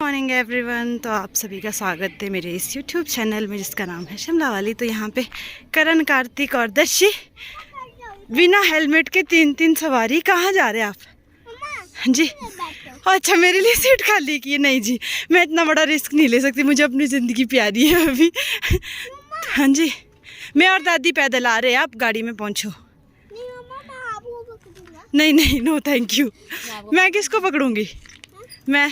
Morning everyone. तो आप सभी का स्वागत है मेरे इस यूट्यूब चैनल में जिसका नाम है शिमला वाली। तो यहाँ पे करण, कार्तिक और दर्शी बिना हेलमेट के तीन सवारी। कहाँ जा रहे हैं आप? हाँ जी। अच्छा, मेरे लिए सीट खाली की है? नहीं जी, मैं इतना बड़ा रिस्क नहीं ले सकती, मुझे अपनी ज़िंदगी प्यारी है अभी। हाँ जी, मैं और दादी पैदल आ रहे हैं, आप गाड़ी में पहुँचो। नहीं नहीं, नो थैंक यू। मैं किसको पकड़ूंगी? मैं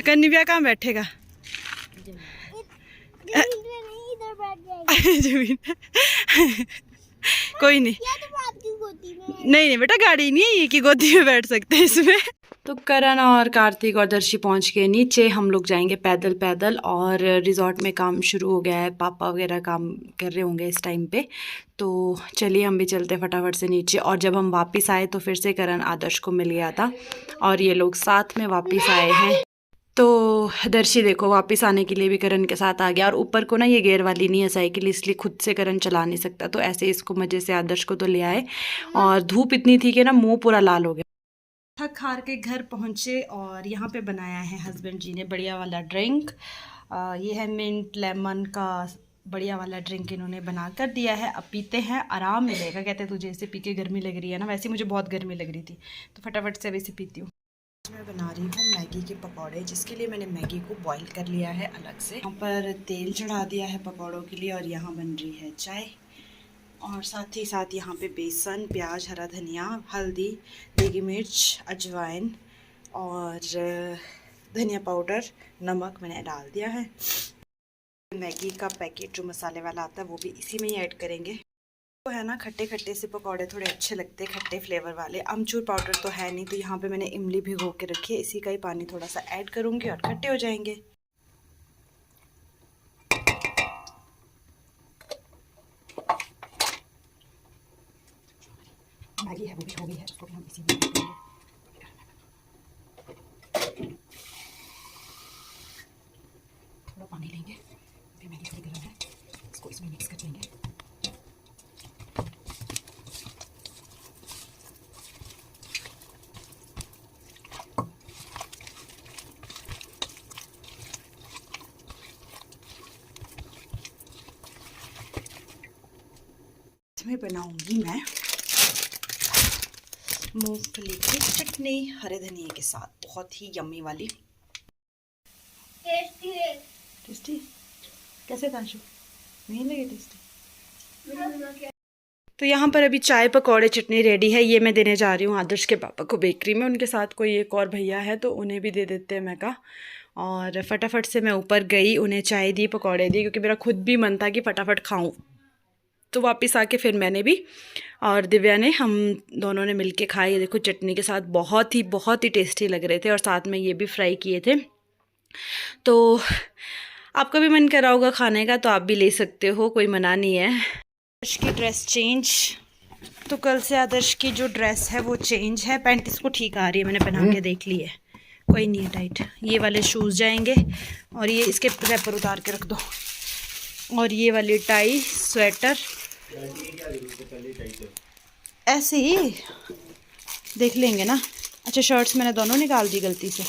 कन्या कहाँ बैठेगा? जमीन। कोई नहीं। नहीं बेटा, गाड़ी नहीं है ये कि गोदी में बैठ सकते हैं इसमें। तो करण और कार्तिक और दर्शी पहुंच गए नीचे। हम लोग जाएंगे पैदल पैदल, और रिजॉर्ट में काम शुरू हो गया है, पापा वगैरह काम कर रहे होंगे इस टाइम पे। तो चलिए हम भी चलते फटाफट से नीचे। और जब हम वापस आए तो फिर से करण आदर्श को मिल गया था और ये लोग साथ में वापस आए हैं। तो दर्शी देखो वापस आने के लिए भी करण के साथ आ गया। और ऊपर को ना ये गियर वाली नहीं है साइकिल, इसलिए खुद से करण चला नहीं सकता, तो ऐसे इसको मज़े से आदर्श को तो ले आए। और धूप इतनी थी कि ना मुंह पूरा लाल हो गया। थक हार के घर पहुँचे और यहाँ पे बनाया है हस्बैंड जी ने बढ़िया वाला ड्रिंक। ये है मिंट लेमन का बढ़िया वाला ड्रिंक इन्होंने बना कर दिया है। अब पीते हैं, आराम मिलेगा। कहते हैं तुझे इसे पी के गर्मी लग रही है ना, वैसे मुझे बहुत गर्मी लग रही थी, तो फटाफट से अब इसे पीती हूँ। मैं बना रही हूँ मैगी के पकौड़े, जिसके लिए मैंने मैगी को बॉईल कर लिया है अलग से। यहाँ पर तेल चढ़ा दिया है पकौड़ों के लिए, और यहाँ बन रही है चाय। और साथ ही साथ यहाँ पे बेसन, प्याज, हरा धनिया, हल्दी, देगी मिर्च, अजवाइन और धनिया पाउडर, नमक मैंने डाल दिया है। मैगी का पैकेट जो मसाले वाला आता है वो भी इसी में ही ऐड करेंगे। तो है ना, खट्टे खट्टे से पकौड़े थोड़े अच्छे लगते हैं, खट्टे फ्लेवर वाले। अमचूर पाउडर तो है नहीं, तो यहाँ पे मैंने इमली भिगो के रखी है, इसी का ही पानी थोड़ा सा ऐड करूँगी और खट्टे हो जाएंगे। मैगी है वो भी हो गई है, उसको भी हम इसी में ऐड करेंगे। थोड़ा पानी लेंगे, फिर मैगी थोड़ी गर्म है, इसको इसमें मिक्स कर लेंगे। इसमें बनाऊंगी मैं मूंगफली की चटनी हरे धनिए के साथ, बहुत ही यम्मी वाली। टेस्टी कैसे तांशु? नहीं लगे टेस्टी? तो यहाँ पर अभी चाय पकौड़े चटनी रेडी है। ये मैं देने जा रही हूँ आदर्श के पापा को बेकरी में, उनके साथ कोई एक और भैया है तो उन्हें भी दे देते हैं मैं कहा। और फटाफट से मैं ऊपर गई, उन्हें चाय दी, पकौड़े दी, क्योंकि मेरा खुद भी मन था कि फटाफट खाऊं। तो वापस आके फिर मैंने भी और दिव्या ने, हम दोनों ने मिलके खाए। देखो चटनी के साथ बहुत ही टेस्टी लग रहे थे, और साथ में ये भी फ्राई किए थे। तो आपका भी मन कर रहा होगा खाने का तो आप भी ले सकते हो, कोई मना नहीं है। आदर्श की ड्रेस चेंज, तो कल से आदर्श की जो ड्रेस है वो चेंज है। पैंट इसको ठीक आ रही है, मैंने पहना के देख ली है, कोई नहीं है टाइट। ये वाले शूज़ जाएंगे, और ये इसके रैपर उतार के रख दो। और ये वाली टाई, स्वेटर ऐसे ही देख लेंगे ना। अच्छा, शर्ट्स मैंने दोनों निकाल दी गलती से,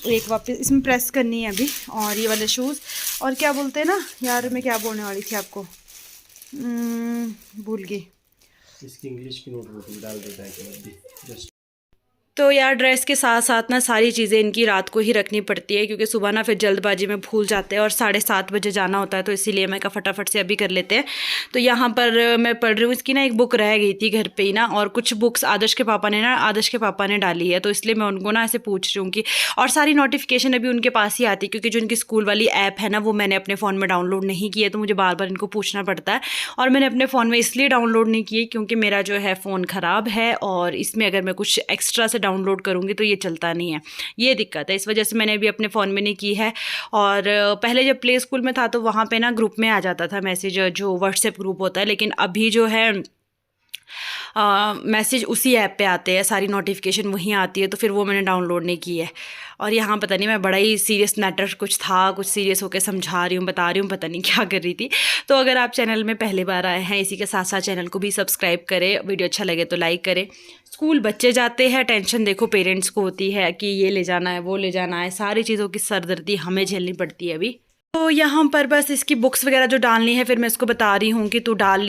एक वापस इसमें प्रेस करनी है अभी। और ये वाले शूज़, और क्या बोलते हैं ना यार, मैं क्या बोलने वाली थी आपको, भूल गई। इसकी इंग्लिश की नोट डाल देता है। तो यार ड्रेस के साथ साथ ना सारी चीज़ें इनकी रात को ही रखनी पड़ती है, क्योंकि सुबह ना फिर जल्दबाजी में भूल जाते हैं, और 7:30 बजे जाना होता है, तो इसीलिए मैं कहा फटाफट से अभी कर लेते हैं। तो यहाँ पर मैं पढ़ रही हूँ, इसकी ना एक बुक रह गई थी घर पे ही ना, और कुछ बुक्स आदर्श के पापा ने डाली है, तो इसलिए मैं उनको ना ऐसे पूछ रही हूँ कि, और सारी नोटिफिकेशन अभी उनके पास ही आती है, क्योंकि जो उनकी स्कूल वाली ऐप है ना वो मैंने अपने फ़ोन में डाउनलोड नहीं की है, तो मुझे बार बार इनको पूछना पड़ता है। और मैंने अपने फ़ोन में इसलिए डाउनलोड नहीं की है क्योंकि मेरा जो है फ़ोन ख़राब है, और इसमें अगर मैं कुछ एक्स्ट्रा से डाउनलोड करूँगी तो ये चलता नहीं है, ये दिक्कत है। इस वजह से मैंने अभी अपने फ़ोन में नहीं की है। और पहले जब प्ले स्कूल में था तो वहाँ पे ना ग्रुप में आ जाता था मैसेज, जो व्हाट्सएप ग्रुप होता है, लेकिन अभी जो है मैसेज उसी ऐप पे आते हैं, सारी नोटिफिकेशन वहीं आती है, तो फिर वो मैंने डाउनलोड नहीं की है। और यहाँ पता नहीं मैं बड़ा ही सीरियस मैटर कुछ था, कुछ सीरियस होकर समझा रही हूँ, बता रही हूँ, पता नहीं क्या कर रही थी। तो अगर आप चैनल में पहली बार आए हैं, इसी के साथ साथ चैनल को भी सब्सक्राइब करें, वीडियो अच्छा लगे तो लाइक करें। स्कूल बच्चे जाते हैं, टेंशन देखो पेरेंट्स को होती है कि ये ले जाना है, वो ले जाना है, सारी चीज़ों की सरदर्दी हमें झेलनी पड़ती है अभी। तो यहाँ पर बस इसकी बुक्स वगैरह जो डालनी है, फिर मैं इसको बता रही हूँ कि तू डाल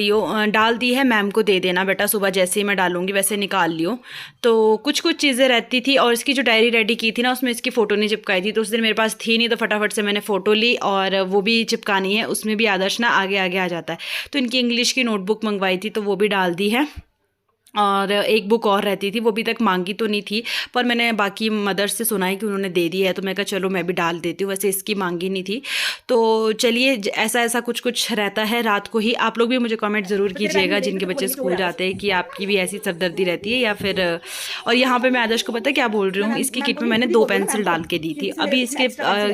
दी है, मैम को दे देना बेटा, सुबह जैसे ही मैं डालूंगी वैसे निकाल लियो। तो कुछ कुछ चीज़ें रहती थी, और इसकी जो डायरी रेडी की थी ना, उसमें इसकी फ़ोटो नहीं चिपकाई थी, तो उस दिन मेरे पास थी नहीं, तो फटाफट से मैंने फ़ोटो ली, और वो भी चिपकानी है, उसमें भी आदर्श ना आगे आगे आ जाता है। तो इनकी इंग्लिश की नोटबुक मंगवाई थी, तो वो भी डाल दी है। और एक बुक और रहती थी, वो अभी तक मांगी तो नहीं थी, पर मैंने बाकी मदर से सुना है कि उन्होंने दे दी है, तो मैं कहा चलो मैं भी डाल देती हूँ, वैसे इसकी मांगी नहीं थी। तो चलिए, ऐसा ऐसा कुछ कुछ रहता है रात को ही। आप लोग भी मुझे कमेंट ज़रूर कीजिएगा जिनके बच्चे स्कूल जाते हैं, कि आपकी भी ऐसी सरदर्दी रहती है या फिर। और यहाँ पर मैं आदर्श को पता क्या बोल रही हूँ, इसकी किट में मैंने 2 पेंसिल डाल के दी थी, अभी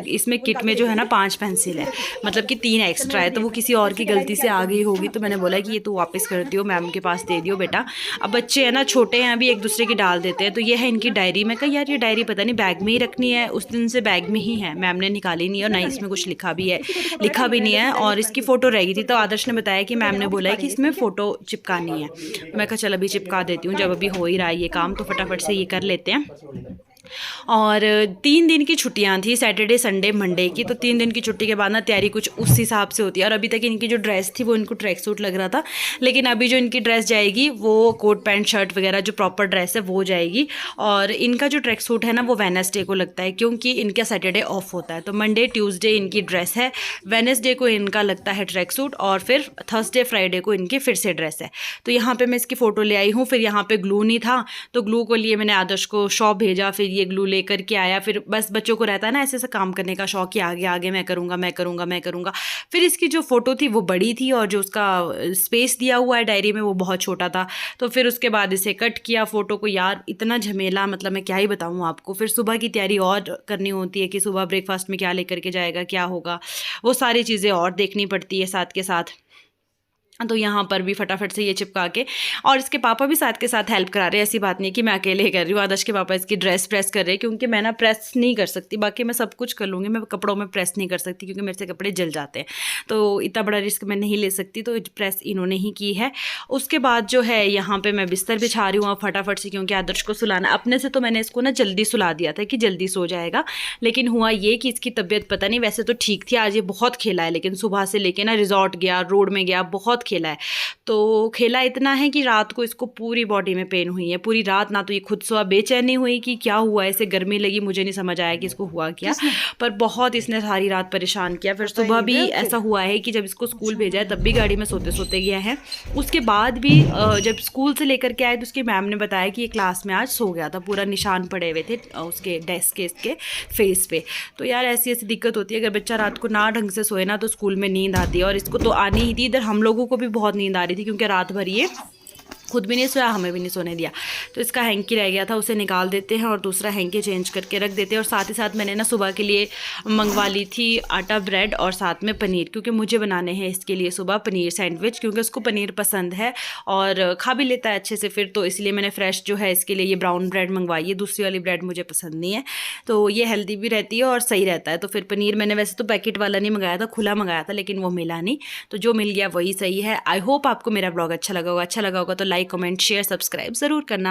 इसमें किट में जो है ना 5 पेंसिल है, मतलब कि 3 एक्स्ट्रा है, तो वो किसी और की गलती से आ गई होगी, तो मैंने बोला कि ये तो वापस कर दियो, मैम के पास दे दियो बेटा। अब बच्चे हैं ना छोटे हैं, अभी एक दूसरे की डाल देते हैं। तो ये है इनकी डायरी। मैं कहा यार ये डायरी पता नहीं बैग में ही रखनी है, उस दिन से बैग में ही है, मैम ने निकाली नहीं है, और ना इसमें कुछ लिखा भी नहीं है, और इसकी फ़ोटो रह गई थी। तो आदर्श ने बताया कि मैम ने बोला है कि इसमें फ़ोटो चिपकानी है। मैं कहा चल अभी चिपका देती हूँ, जब अभी हो ही रहा है ये काम तो फटाफट से ये कर लेते हैं। और 3 दिन की छुट्टियां थी, सैटरडे संडे मंडे की। तो 3 दिन की छुट्टी के बाद ना तैयारी कुछ उस हिसाब से होती है। और अभी तक इनकी जो ड्रेस थी वो इनको ट्रैक सूट लग रहा था, लेकिन अभी जो इनकी ड्रेस जाएगी वो कोट पैंट शर्ट वगैरह जो प्रॉपर ड्रेस है वो जाएगी। और इनका जो ट्रैक सूट है ना वो वेडनेसडे को लगता है, क्योंकि इनका सैटरडे ऑफ होता है। तो मंडे ट्यूसडे इनकी ड्रेस है, वेडनेसडे को इनका लगता है ट्रैक सूट, और फिर थर्सडे फ्राइडे को इनकी फिर से ड्रेस है। तो यहाँ पर मैं इसकी फ़ोटो ले आई हूँ। फिर यहाँ पर ग्लू नहीं था, तो ग्लू को लिए मैंने आदर्श को शॉप भेजा, फिर ये ग्लू लेकर के आया। फिर बस बच्चों को रहता है ना ऐसे ऐसे काम करने का शौक, कि आगे आगे मैं करूँगा। फिर इसकी जो फ़ोटो थी वो बड़ी थी, और जो उसका स्पेस दिया हुआ है डायरी में वो बहुत छोटा था। तो फिर उसके बाद इसे कट किया फ़ोटो को। यार इतना झमेला, मतलब मैं क्या ही बताऊँ आपको। फिर सुबह की तैयारी और करनी होती है कि सुबह ब्रेकफास्ट में क्या लेकर के जाएगा, क्या होगा, वो सारी चीज़ें और देखनी पड़ती है साथ के साथ। तो यहाँ पर भी फटाफट से ये चिपका के, और इसके पापा भी साथ के साथ हेल्प करा रहे हैं, ऐसी बात नहीं कि मैं अकेले ही कर रही हूँ। आदर्श के पापा इसकी ड्रेस प्रेस कर रहे हैं, क्योंकि मैं ना प्रेस नहीं कर सकती, बाकी मैं सब कुछ कर लूँगी, मैं कपड़ों में प्रेस नहीं कर सकती क्योंकि मेरे से कपड़े जल जाते हैं, तो इतना बड़ा रिस्क मैं नहीं ले सकती। तो प्रेस इन्होंने ही की है। उसके बाद जो है यहाँ पर मैं बिस्तर बिछा रही हूँ फटाफट से, क्योंकि आदर्श को सुलाना अपने से, तो मैंने इसको ना जल्दी सुला दिया था कि जल्दी सो जाएगा। लेकिन हुआ ये कि इसकी तबीयत पता नहीं, वैसे तो ठीक थी, आज ये बहुत खेला है, लेकिन सुबह से लेके ना रिजॉर्ट गया, रोड में गया, बहुत खेला है। तो खेला इतना है कि रात को इसको पूरी बॉडी में पेन हुई है, पूरी रात। ना तो ये खुद सोया, बेचैनी हुई कि क्या हुआ, ऐसे गर्मी लगी, मुझे नहीं समझ आया कि इसको हुआ क्या, पर बहुत इसने सारी रात परेशान किया। फिर सुबह भी ऐसा हुआ है कि जब इसको स्कूल भेजा है तब भी गाड़ी में सोते सोते गया है। उसके बाद भी जब स्कूल से लेकर के आए तो उसकी मैम ने बताया कि ये क्लास में आज सो गया था, पूरा निशान पड़े हुए थे उसके डेस्क के, इसके फेस पे। तो यार ऐसी ऐसी दिक्कत होती है, अगर बच्चा रात को ना ढंग से सोए ना तो स्कूल में नींद आती है, और इसको तो आनी ही थी। इधर हम लोगों को भी बहुत नींद आ रही थी, क्योंकि रात भर ये खुद भी नहीं सोया, हमें भी नहीं सोने दिया। तो इसका हैंकी रह गया था, उसे निकाल देते हैं और दूसरा हैंकी चेंज करके रख देते हैं। और साथ ही साथ मैंने ना सुबह के लिए मंगवा ली थी आटा ब्रेड और साथ में पनीर, क्योंकि मुझे बनाने हैं इसके लिए सुबह पनीर सैंडविच, क्योंकि उसको पनीर पसंद है और खा भी लेता है अच्छे से फिर। तो इसलिए मैंने फ्रेश जो है इसके लिए ये ब्राउन ब्रेड मंगवाई है, दूसरी वाली ब्रेड मुझे पसंद नहीं है, तो ये हेल्दी भी रहती है और सही रहता है। तो फिर पनीर मैंने वैसे तो पैकेट वाला नहीं मंगाया था, खुला मंगाया था, लेकिन वो मिला नहीं, तो जो मिल गया वही सही है। आई होप आपको मेरा ब्लॉग अच्छा लगा होगा तो लाइक कमेंट शेयर सब्सक्राइब ज़रूर करना।